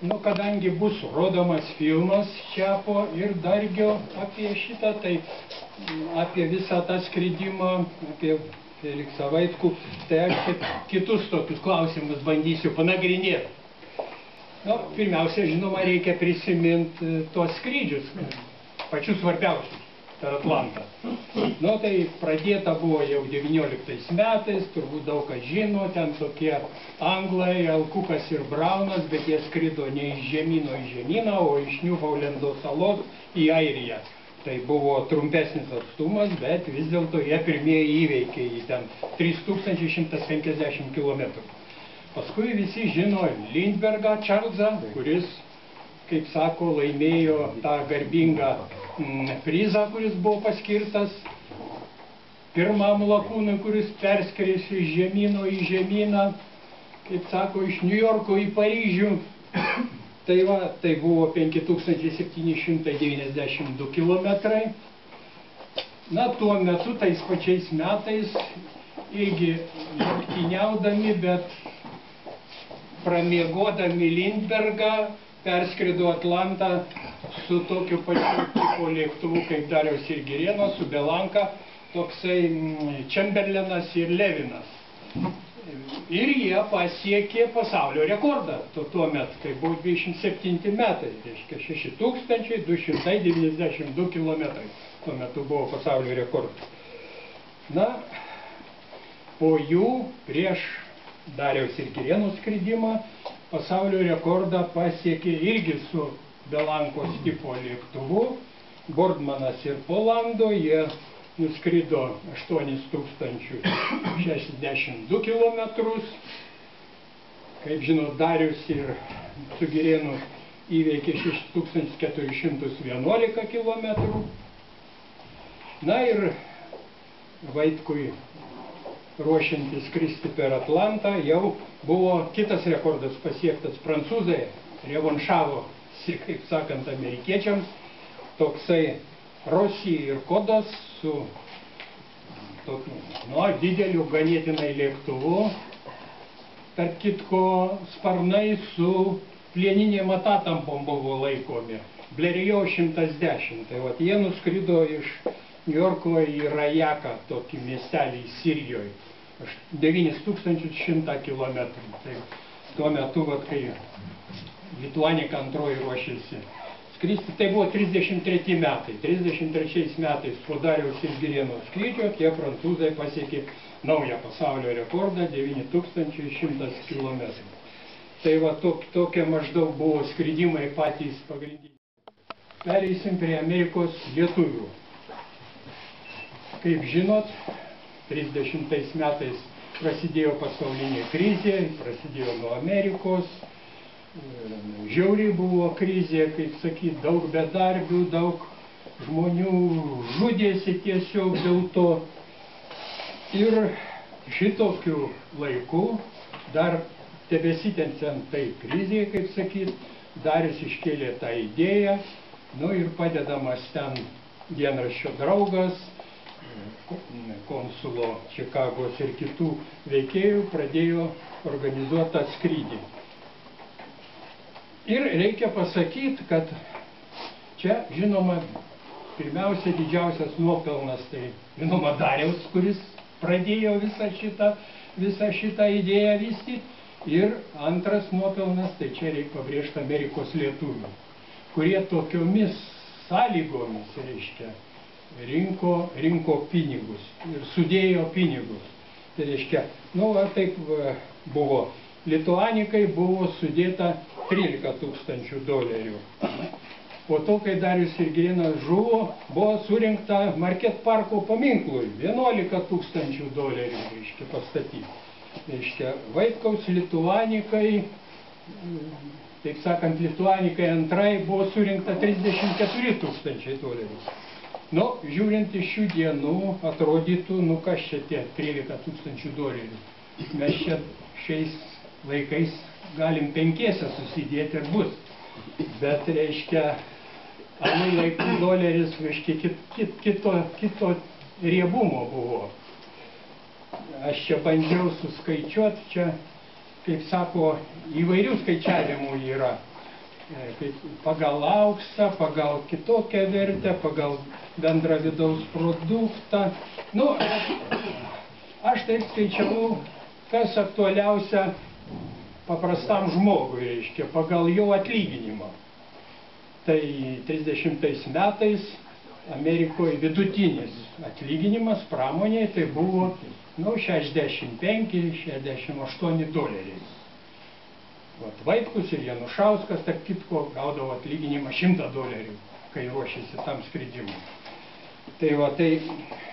Nu, kadangi bus rodomas filmas Čiapo ir Dargio apie šitą, tai apie visą tą skridimą, apie Feliksą Vaitkų, tai aš kitus tokius klausimus bandysiu panagrinėti. Nu, pirmiausia, žinoma, reikia prisiminti tuos skrydžius, pačius svarbiausius per Atlantą. Nu, tai pradėta buvo jau 19 metais, turbūt daug kas žino, ten tokie anglai, Alkukas ir Braunas, bet jie skrido ne iš žemyno į žemyną, o iš Niufaundlendo salos į Airiją. Tai buvo trumpesnis atstumas, bet vis dėlto jie pirmieji įveikė į ten 3150 km. Paskui visi žino Lindbergą Čarlzą, kuris, kaip sako, laimėjo tą garbingą prizą, kuris buvo paskirtas pirmam lakūnui, kuris perskris iš žemyno į žemyną, kaip sako, iš Niujorko į Paryžių. Tai va, tai buvo 5792 kilometrai. Na, tuo metu, tais pačiais metais, irgi lenktyniaudami, bet pramiegodami Lindbergą, perskrido Atlantą su tokiu pačiu tipo lėktuvu, kaip Dariaus ir Girėno, su Belanka, toksai Čemberlenas ir Levinas. Ir jie pasiekė pasaulio rekordą tuo metu, tai buvo 27 metai, reiškia 6292 kilometrai. Tuo metu buvo pasaulio rekordas. Na, po jų prieš Dariaus ir Girėno skridimą pasaulio rekordą pasiekė irgi su Belankos tipo lėktuvu. Bordmanas ir Polando, jie nuskrido 8062 kilometrus. Kaip žinot, Darius ir su Girėnu įveikė 6411 kilometrų. Na ir Vaitkui ruošiantis skristi per Atlantą, jau buvo kitas rekordas pasiektas. Prancūzai revanšavo, kaip sakant, amerikiečiams, toksai Rossi ir Kodas su tokiu, dideliu ganėtinai lėktuvu, tarp kitko sparnai su plieninėm atatampom buvo laikomi. Blerijo 110. Tai vat jie nuskrido iš Niujorko į Rajaką, tokį miestelį Sirijoje. 9100 kilometrų. Tai tuo metu, vat, kai Lituanika antroji ruošėsi skristi, tai buvo 33 metai. 33 metais po Dariaus ir Girėno skrydžio tie prancūzai pasiekė naują pasaulio rekordą 9100 kilometrų. Tai va tokie maždaug buvo skridimai patys pagrindiniai. Pereisim prie Amerikos lietuvių. Kaip žinot, 30 metais prasidėjo pasaulinė krizė, prasidėjo nuo Amerikos, žiauriai buvo krizė, kaip sakyt, daug bedarbių, daug žmonių žudėsi tiesiog dėl to. Ir šitokiu laiku, dar tebesitęsiant tai krizėje, kaip sakyt, Darius iškėlė tą idėją, nu ir padedamas ten dienraščio draugas, konsulo Čikagos ir kitų veikėjų, pradėjo organizuoti tą skrydį. Ir reikia pasakyti, kad čia, žinoma, pirmiausia didžiausias nuopelnas, tai, žinoma, Dariaus, kuris pradėjo visą šitą idėją vystyti. Ir antras nuopelnas, tai čia reikia pabrėžti Amerikos lietuvių, kurie tokiomis sąlygomis, reiškia, rinko pinigus ir sudėjo pinigus. Tai reiškia, nu, taip buvo. Lituanikai buvo sudėta 13 tūkstančių dolerių. Po to, kai Darius ir Girėnas žuvo, buvo surinkta Market Parko paminklui 11 tūkstančių dolerių, reiškia, pastatyti. Reiškia, Vaitkaus Lituanikai, taip sakant, Lituanikai antrai buvo surinkta 34 tūkstančiai dolerių. Nu, žiūrint iš šių dienų, atrodytų, nu, kas čia tie 13 tūkstančių dolerių. Mes čia šiais laikais galim 5 susidėti ir bus. Bet, reiškia, anų laikų doleris, reiškia, kito riebumo buvo. Aš čia bandžiau suskaičiuoti, čia, kaip sako, įvairių skaičiavimų yra. pagal auksą, pagal kitokią vertę, pagal bendrą vidaus produktą. Nu, aš taip skaičiavau, kas aktualiausia paprastam žmogui, reiškia, pagal jo atlyginimą. Tai 30 metais Amerikoje vidutinis atlyginimas pramonėje tai buvo 65–68 doleriai. Vaitkus ir Janušauskas, tarp kitko, gaudavo atlyginimą 100 dolerių, kai ruošėsi tam skridimui. Tai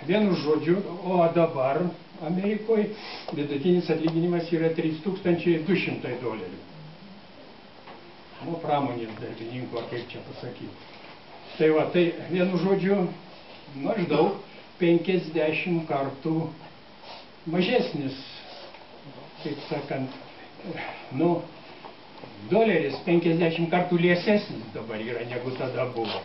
vienu žodžiu, o dabar Amerikoje vidutinis atlyginimas yra 3200 dolerių. Pramonės darbininkų, ar kaip čia pasakyti. Tai vienu žodžiu, maždaug 50 kartų mažesnis, kaip sakant, doleris 50 kartų liesesnis dabar yra, negu tada buvo.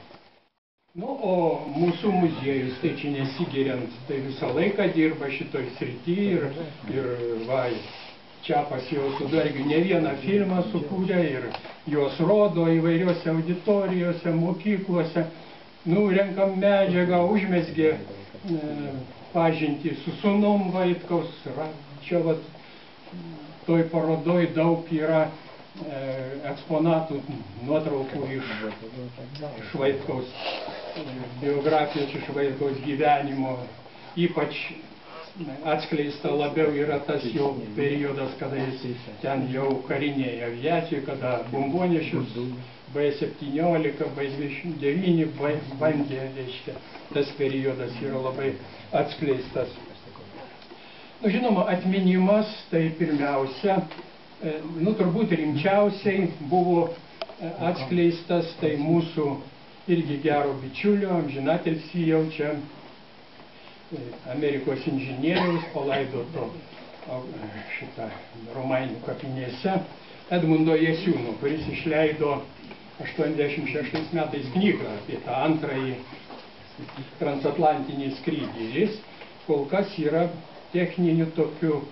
O mūsų muziejus, tai čia nesigiriant, tai visą laiką dirba šitoj srity ir Čiapas jau su Dargiu ne vieną filmą sukūrė ir juos rodo įvairiuose auditorijose, mokyklose. Renkam medžiagą, užmezgė pažintį su sūnum Vaitkaus. Čia toj parodoj daug yra eksponatų, nuotraukų iš Vaitkaus biografijos, iš Vaitkaus gyvenimo. Ypač atskleista labiau yra tas jau periodas, kada jis ten jau karinėje aviacijoje, kada bombonešius B-17, B-29 bandė, reiškia, tas periodas yra labai atskleistas. Žinoma, atminimas tai pirmiausia, turbūt rimčiausiai buvo atskleistas tai mūsų irgi gero bičiulio, amžinatilsį jau čia Amerikos inžinieriaus palaidoto šitą Romainių kapinėse Edmundo Jasiūno, kuris išleido 86 metais knygą apie tą antrąjį transatlantinį skrydį. Jis kol kas yra techniniu tokiu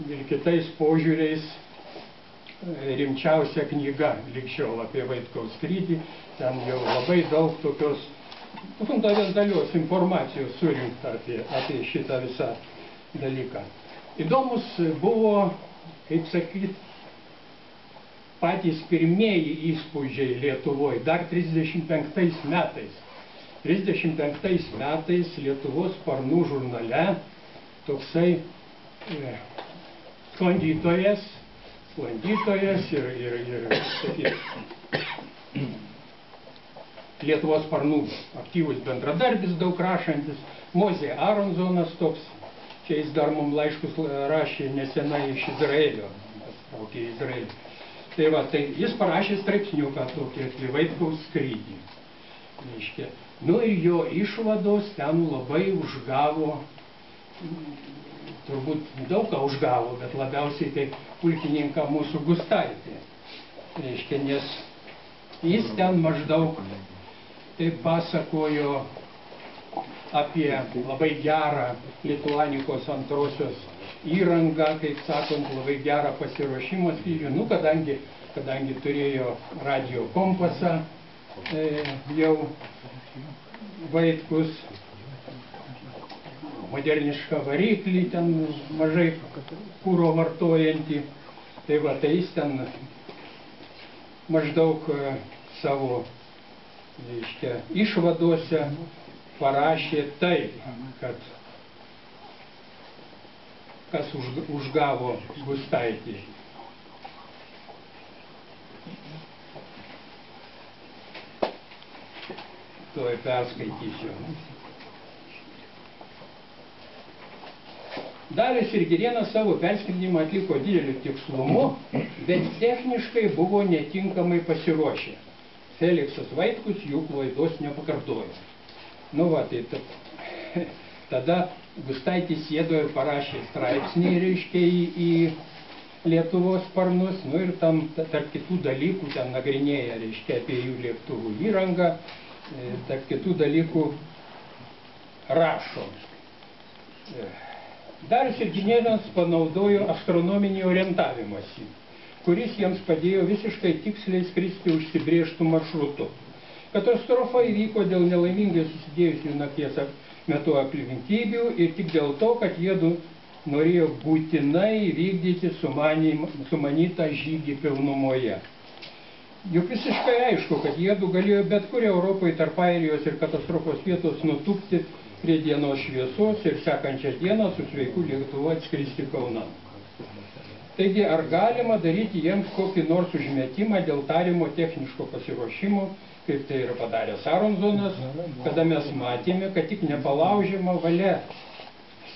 ir kitais požiūriais rimčiausia knyga likščiol apie Vaitkaus skrydį. Ten jau labai daug tokios fundamentalios informacijos surinkta apie šitą visą dalyką. Įdomus buvo, kaip sakyt, patys pirmieji įspūdžiai Lietuvoje, dar 35 metais. 35 metais Lietuvos sparnų žurnale toksai sklandytojas ir Lietuvos sparnų aktyvus bendradarbis, daug rašantis, Mozė Aronzonas toks, čia jis dar mums laiškus rašė nesenai iš Izraelio, pastraukė į Izraelį. Tai jis parašė straipsniuką tokį apie Vaitkaus skrydį. Ir jo išvados ten labai užgavo, turbūt daug ką užgavo, bet labiausiai tai pulkininką mūsų Gustaitį. Nes jis ten maždaug taip pasakojo apie labai gerą Lituanikos antrosios įrangą, kaip sakant, labai gerą pasiruošimo skrydžių, kadangi turėjo radio kompasą jau Vaitkus, modernišką variklį, ten mažai kuro vartojantį. Tai jis ten maždaug savo išvadose parašė taip, kad kas užgavo Gustaitį. Tuoj perskaitysiu. Darius ir Girėnas savo perskridimą atliko dideliu tikslumu, bet techniškai buvo netinkamai pasiruošę. Feliksas Vaitkus jų klaidos nepakartojo. Tada Gustaitis sėdo ir parašė straipsnį, reiškia, į Lietuvos sparnus, ir tam tarp kitų dalykų ten nagrinėja, reiškia, apie jų lėktuvų įrangą, tarp kitų dalykų rašo. Darius ir Girėnas panaudojo astronominį orientavimąsi. kuris jiems padėjo visiškai tiksliai skristi užsibrėžtų maršrutu. Katastrofa įvyko dėl nelaimingai susidėjusių nakties metu aplinkybių ir tik dėl to, kad jiedu norėjo būtinai vykdyti sumanytą žygį pilnumoje. Juk visiškai aišku, kad jiedu galėjo bet kur Europoje tarp Airijos ir katastrofos vietos nutūpti prie dienos šviesos ir sekančią dieną su sveiku lėktuvu atskristi Kaunan. Taigi, ar galima daryti jiems kokį nors užmetimą dėl tarimo techniško pasiruošimo, kaip tai yra padaręs Aronsonas, kada mes matėme, kad tik nepalaužiama valia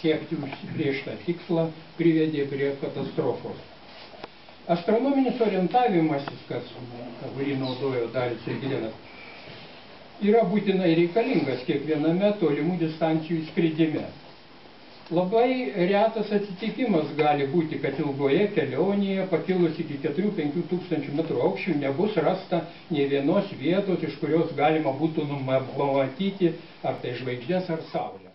siekti užsibrėžtą tikslą privedė prie katastrofos. Astronominis orientavimasis, kurį naudojo Dalis ir Gilenas, yra būtinai reikalingas kiekviename tolimų distancijų skridime. Labai retas atsitikimas gali būti, kad ilgoje kelionėje pakilus iki 4–5 tūkstančių metrų aukščių nebus rasta nei vienos vietos, iš kurios galima būtų pamatyti ar tai žvaigždės ar saulę.